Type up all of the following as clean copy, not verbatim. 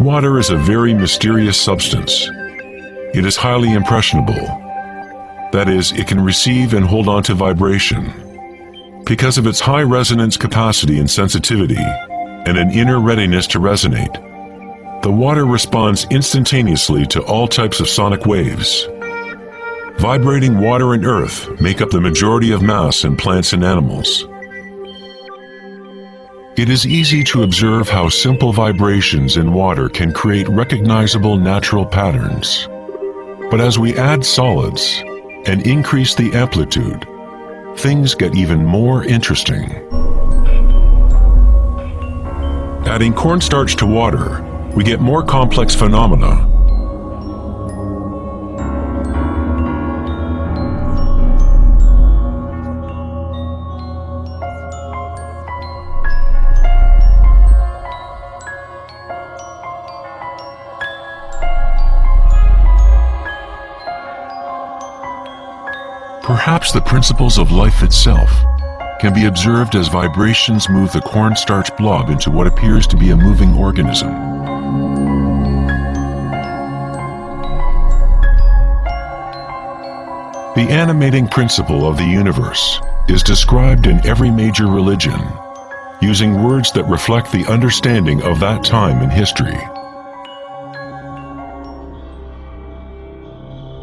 Water is a very mysterious substance. It is highly impressionable. That is, it can receive and hold on to vibration. Because of its high resonance capacity and sensitivity, and an inner readiness to resonate, the water responds instantaneously to all types of sonic waves. Vibrating water and earth make up the majority of mass in plants and animals. It is easy to observe how simple vibrations in water can create recognizable natural patterns. But as we add solids and increase the amplitude, things get even more interesting. Adding cornstarch to water, we get more complex phenomena. Perhaps the principles of life itself can be observed as vibrations move the cornstarch blob into what appears to be a moving organism. The animating principle of the universe is described in every major religion, using words that reflect the understanding of that time in history.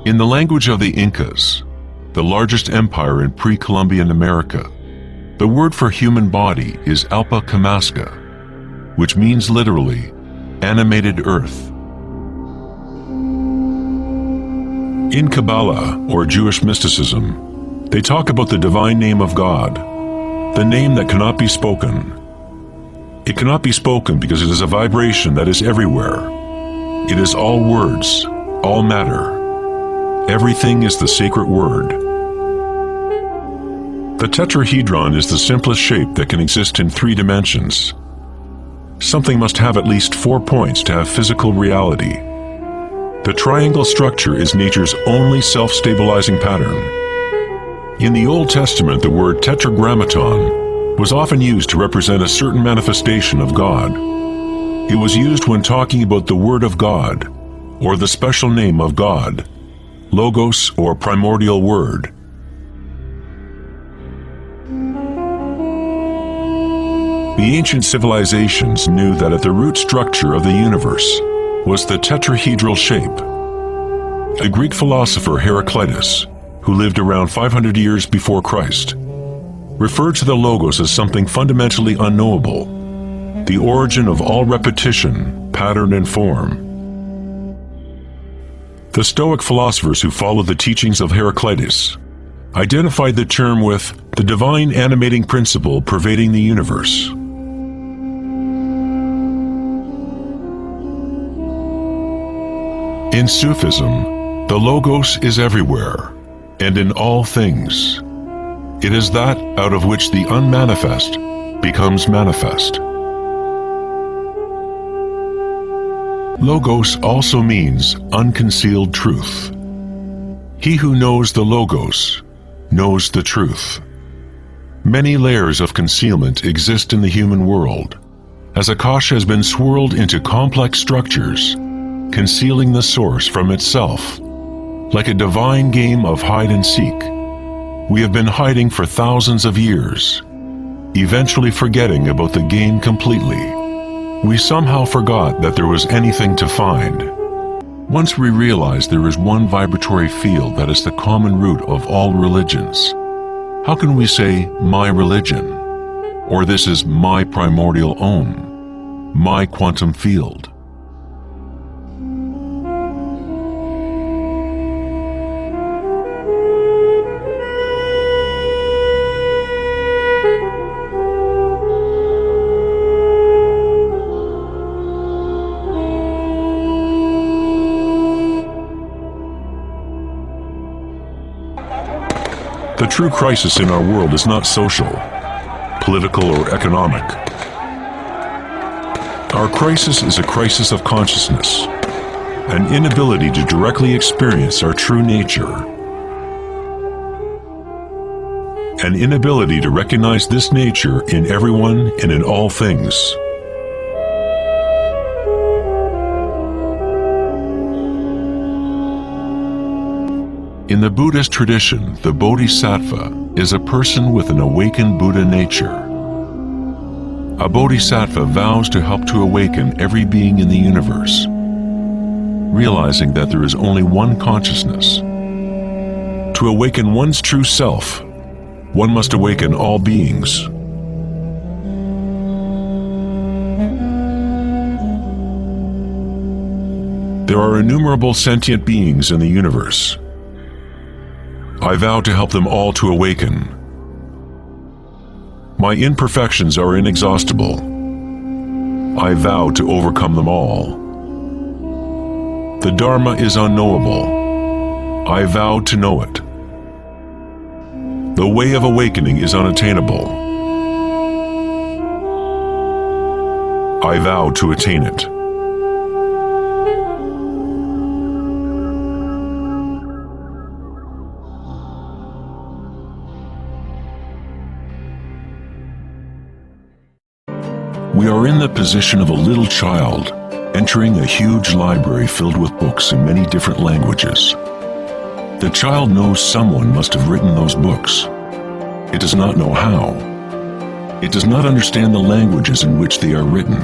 In the language of the Incas, the largest empire in pre-Columbian America, the word for human body is Alpa Kamasca, which means literally, animated earth. In Kabbalah, or Jewish mysticism, they talk about the divine name of God, the name that cannot be spoken. It cannot be spoken because it is a vibration that is everywhere. It is all words, all matter. Everything is the sacred word. The tetrahedron is the simplest shape that can exist in 3 dimensions. Something must have at least 4 points to have physical reality. The triangle structure is nature's only self-stabilizing pattern. In the Old Testament, the word tetragrammaton was often used to represent a certain manifestation of God. It was used when talking about the Word of God, or the special name of God, Logos or primordial word. The ancient civilizations knew that at the root structure of the universe was the tetrahedral shape. The Greek philosopher Heraclitus, who lived around 500 years before Christ, referred to the Logos as something fundamentally unknowable, the origin of all repetition, pattern, and form. The Stoic philosophers who followed the teachings of Heraclitus identified the term with the divine animating principle pervading the universe. In Sufism, the Logos is everywhere and in all things. It is that out of which the unmanifest becomes manifest. Logos also means unconcealed truth. He who knows the Logos knows the truth. Many layers of concealment exist in the human world, as Akash has been swirled into complex structures, concealing the source from itself. Like a divine game of hide and seek, we have been hiding for thousands of years, eventually forgetting about the game completely. We somehow forgot that there was anything to find. Once we realized there is one vibratory field that is the common root of all religions, how can we say, my religion? Or this is my primordial Om, my quantum field? The true crisis in our world is not social, political, or economic. Our crisis is a crisis of consciousness, an inability to directly experience our true nature, an inability to recognize this nature in everyone and in all things. In the Buddhist tradition, the Bodhisattva is a person with an awakened Buddha nature. A Bodhisattva vows to help to awaken every being in the universe, realizing that there is only one consciousness. To awaken one's true self, one must awaken all beings. There are innumerable sentient beings in the universe. I vow to help them all to awaken. My imperfections are inexhaustible. I vow to overcome them all. The Dharma is unknowable. I vow to know it. The way of awakening is unattainable. I vow to attain it. We are in the position of a little child entering a huge library filled with books in many different languages. The child knows someone must have written those books. It does not know how. It does not understand the languages in which they are written.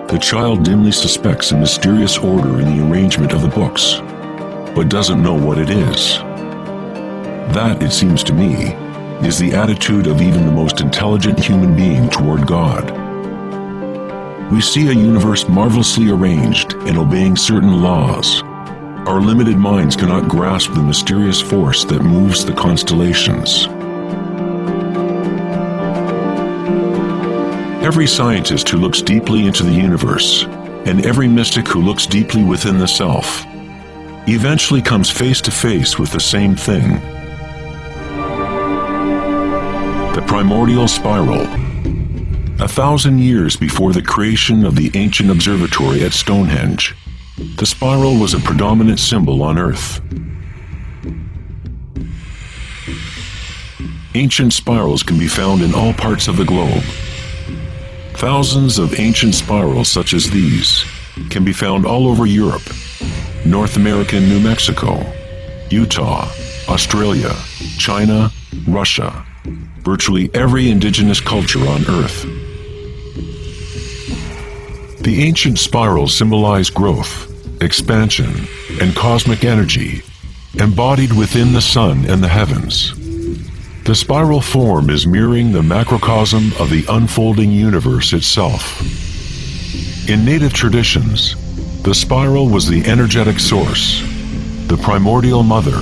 The child dimly suspects a mysterious order in the arrangement of the books, but doesn't know what it is. That, it seems to me, is the attitude of even the most intelligent human being toward God. We see a universe marvelously arranged and obeying certain laws. Our limited minds cannot grasp the mysterious force that moves the constellations. Every scientist who looks deeply into the universe, and every mystic who looks deeply within the self, eventually comes face to face with the same thing. The primordial spiral. 1,000 years before the creation of the ancient observatory at Stonehenge, the spiral was a predominant symbol on Earth. Ancient spirals can be found in all parts of the globe. Thousands of ancient spirals such as these can be found all over Europe, North America and New Mexico, Utah, Australia, China, Russia, virtually every indigenous culture on Earth. The ancient spirals symbolize growth, expansion, and cosmic energy, embodied within the sun and the heavens. The spiral form is mirroring the macrocosm of the unfolding universe itself. In native traditions, the spiral was the energetic source, the primordial mother.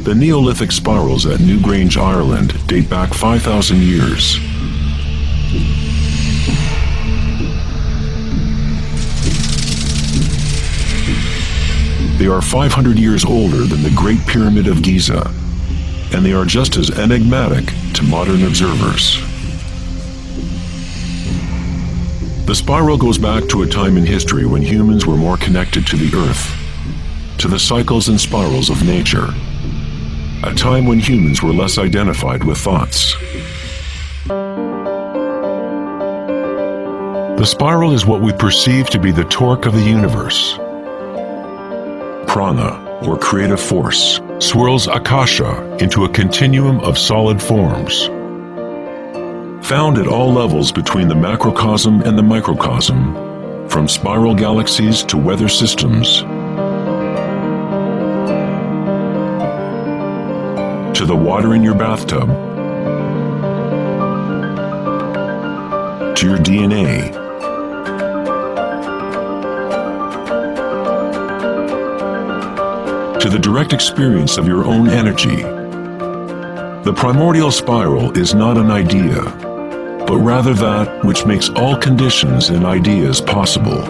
The Neolithic spirals at Newgrange, Ireland date back 5,000 years. They are 500 years older than the Great Pyramid of Giza, and they are just as enigmatic to modern observers. The spiral goes back to a time in history when humans were more connected to the Earth, to the cycles and spirals of nature, a time when humans were less identified with thoughts. The spiral is what we perceive to be the torque of the universe. Prana, or creative force, swirls Akasha into a continuum of solid forms. Found at all levels between the macrocosm and the microcosm, from spiral galaxies to weather systems, to the water in your bathtub, to your DNA, to the direct experience of your own energy. The primordial spiral is not an idea, but rather that which makes all conditions and ideas possible.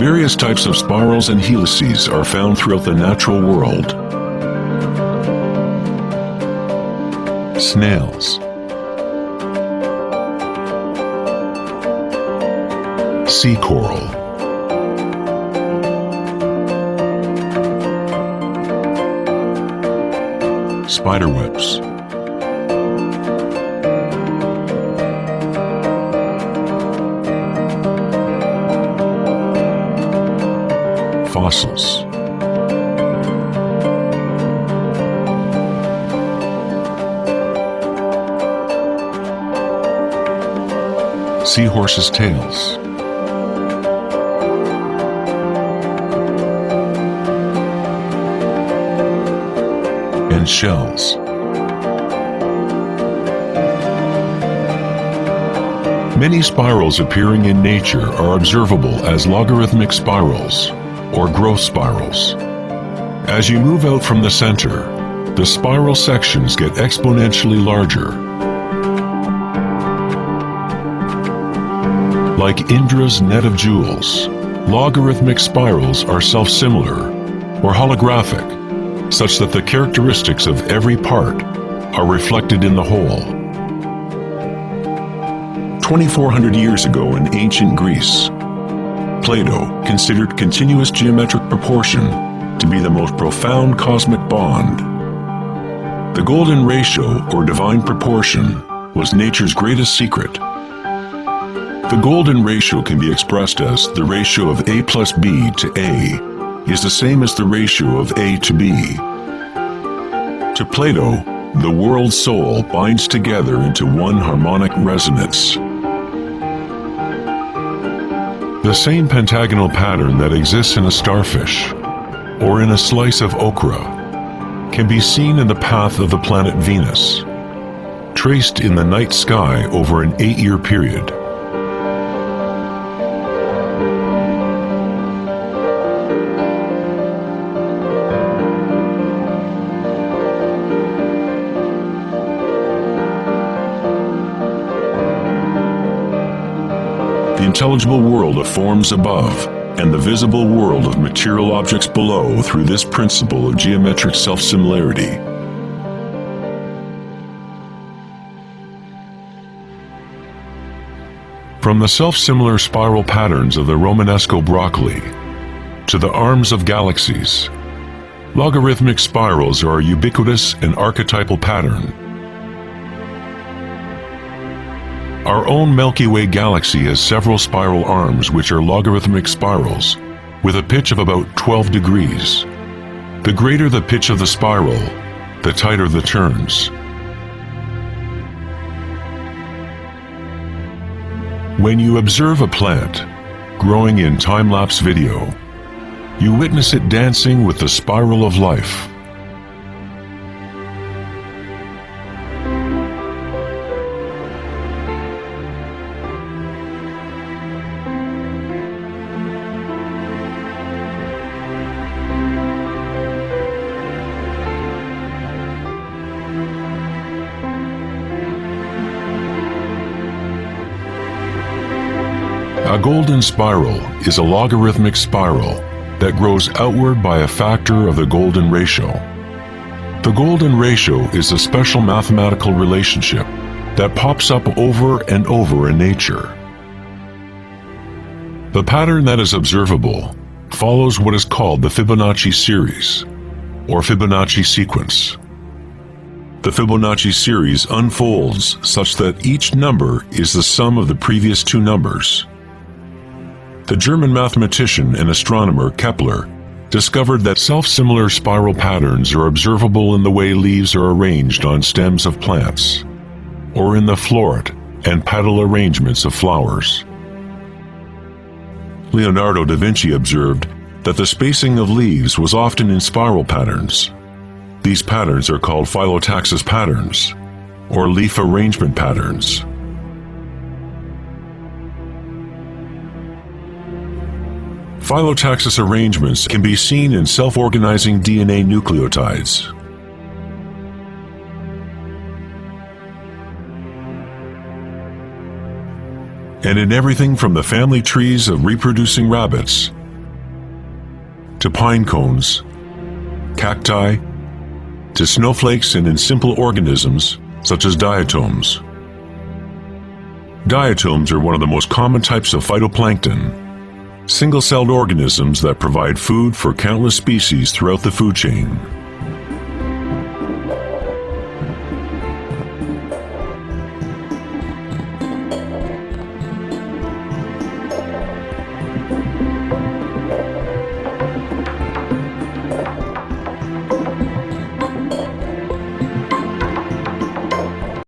Various types of spirals and helices are found throughout the natural world. Snails, sea coral, spiderwebs, fossils. Seahorses' tails. And shells. Many spirals appearing in nature are observable as logarithmic spirals, or growth spirals. As you move out from the center, the spiral sections get exponentially larger. Like Indra's net of jewels, logarithmic spirals are self-similar, or holographic, such that the characteristics of every part are reflected in the whole. 2,400 years ago in ancient Greece, Plato considered continuous geometric proportion to be the most profound cosmic bond. The golden ratio, or divine proportion, was nature's greatest secret. The golden ratio can be expressed as the ratio of A plus B to A is the same as the ratio of A to B. To Plato, the world's soul binds together into one harmonic resonance. The same pentagonal pattern that exists in a starfish or in a slice of okra can be seen in the path of the planet Venus, traced in the night sky over an 8-year period. The intelligible world of forms above and the visible world of material objects below through this principle of geometric self-similarity. From the self-similar spiral patterns of the Romanesco broccoli to the arms of galaxies, logarithmic spirals are a ubiquitous and archetypal pattern. Our own Milky Way galaxy has several spiral arms which are logarithmic spirals with a pitch of about 12 degrees. The greater the pitch of the spiral, the tighter the turns. When you observe a plant growing in time-lapse video, you witness it dancing with the spiral of life. A golden spiral is a logarithmic spiral that grows outward by a factor of the golden ratio. The golden ratio is a special mathematical relationship that pops up over and over in nature. The pattern that is observable follows what is called the Fibonacci series, or Fibonacci sequence. The Fibonacci series unfolds such that each number is the sum of the previous two numbers. The German mathematician and astronomer Kepler discovered that self-similar spiral patterns are observable in the way leaves are arranged on stems of plants, or in the floret and petal arrangements of flowers. Leonardo da Vinci observed that the spacing of leaves was often in spiral patterns. These patterns are called phyllotaxis patterns, or leaf arrangement patterns. Phyllotaxis arrangements can be seen in self-organizing DNA nucleotides. And in everything from the family trees of reproducing rabbits to pine cones, cacti, to snowflakes, and in simple organisms such as diatoms. Diatoms are one of the most common types of phytoplankton, single-celled organisms that provide food for countless species throughout the food chain.